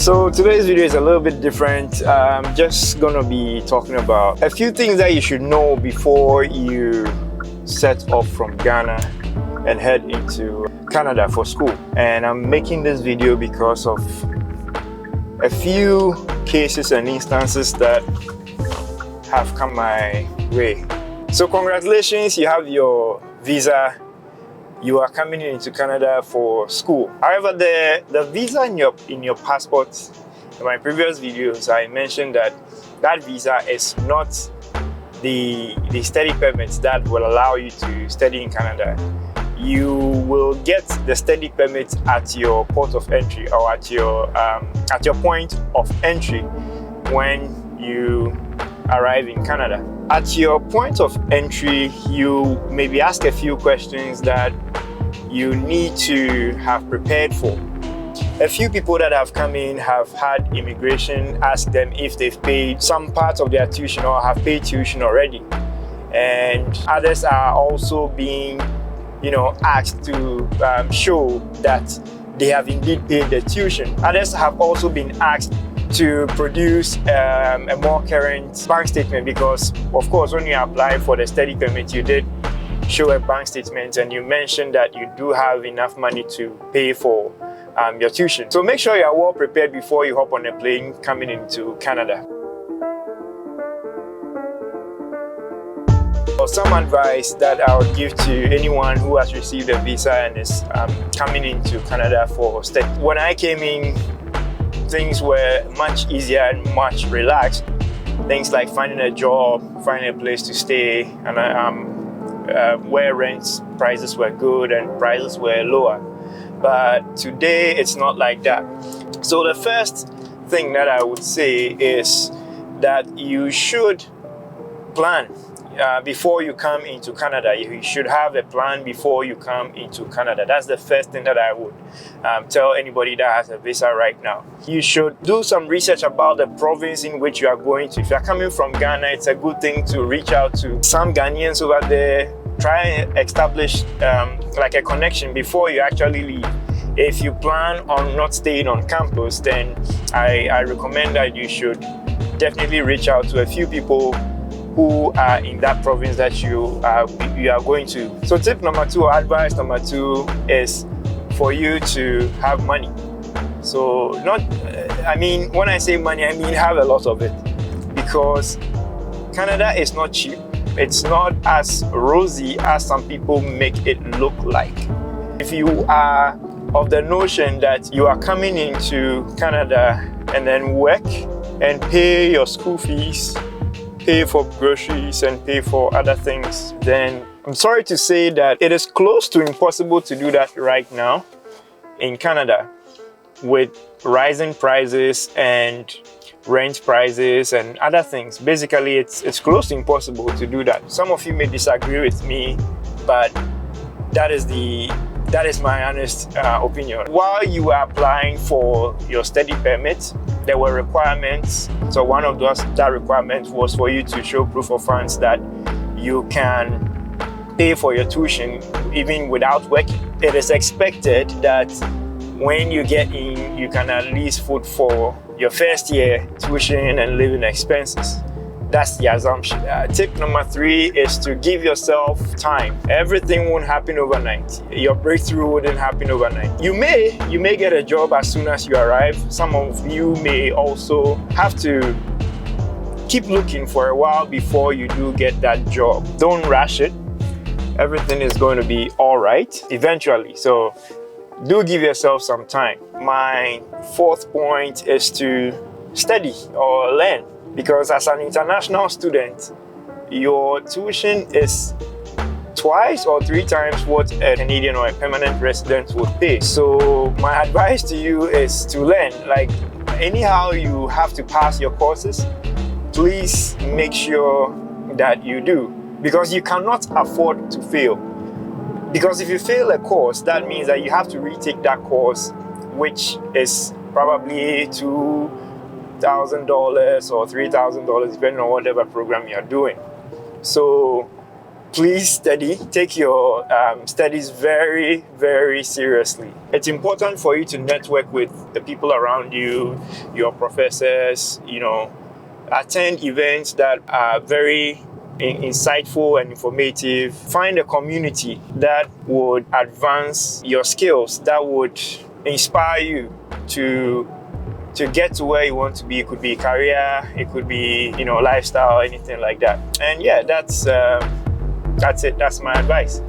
So today's video is a little bit different. I'm just gonna be talking about a few things that you should know before you set off from Ghana and head into Canada for school. And I'm making this video because of a few cases and instances that have come my way. So congratulations, you have your visa. You are coming into Canada for school. However, the visa in your passport, in my previous videos, I mentioned that visa is not the study permit that will allow you to study in Canada. You will get the study permit at your port of entry or at your point of entry when you arrive in Canada. At your point of entry, you may be asked a few questions that you need to have prepared for. A few people that have come in have had immigration ask them if they've paid some part of their tuition or have paid tuition already. And others are also being, asked to show that they have indeed paid the tuition. Others have also been asked to produce a more current bank statement because, of course, when you apply for the study permit, you did show a bank statement and you mentioned that you do have enough money to pay for your tuition. So make sure you are well prepared before you hop on a plane coming into Canada. Some advice that I would give to anyone who has received a visa and is coming into Canada for study. When I came in, things were much easier and much relaxed. Things like finding a job, finding a place to stay, and where rent prices were good and prices were lower. But today it's not like that. So the first thing that I would say is that you should plan before you come into Canada. You should have a plan before you come into Canada. That's the first thing that I would tell anybody that has a visa right now. You should do some research about the province in which you are going to. If you're coming from Ghana, it's a good thing to reach out to some Ghanaians over there. Try and establish like a connection before you actually leave. If you plan on not staying on campus, then I recommend that you should definitely reach out to a few people who are in that province that you are going to. So tip number two, or advice number two, is for you to have money. So when I say money, I mean have a lot of it, because Canada is not cheap. It's not as rosy as some people make it look like. If you are of the notion that you are coming into Canada and then work and pay your school fees, pay for groceries and pay for other things, then I'm sorry to say that it is close to impossible to do that right now in Canada with rising prices and rent prices and other things. Basically, it's close to impossible to do that. Some of you may disagree with me, but that is my honest opinion. While you are applying for your study permit, there were requirements. So one of that requirement was for you to show proof of funds that you can pay for your tuition even without working. It is expected that when you get in, you can at least foot for your first year tuition and living expenses. That's the assumption. Tip number three is to give yourself time. Everything won't happen overnight. Your breakthrough wouldn't happen overnight. You may get a job as soon as you arrive. Some of you may also have to keep looking for a while before you do get that job. Don't rush it. Everything is going to be all right eventually. So do give yourself some time. My fourth point is to study or learn, because as an international student, your tuition is twice or three times what a Canadian or a permanent resident would pay. So my advice to you is to learn. Like, anyhow you have to pass your courses, please make sure that you do, because you cannot afford to fail. Because if you fail a course, that means that you have to retake that course, which is probably $2,000 or $3,000, depending on whatever program you're doing. So please study. Take your studies very, very seriously. It's important for you to network with the people around you, your professors, attend events that are very insightful and informative. Find a community that would advance your skills, that would inspire you to get to where you want to be. It could be career, it could be lifestyle, anything like that. And yeah, that's it. That's my advice.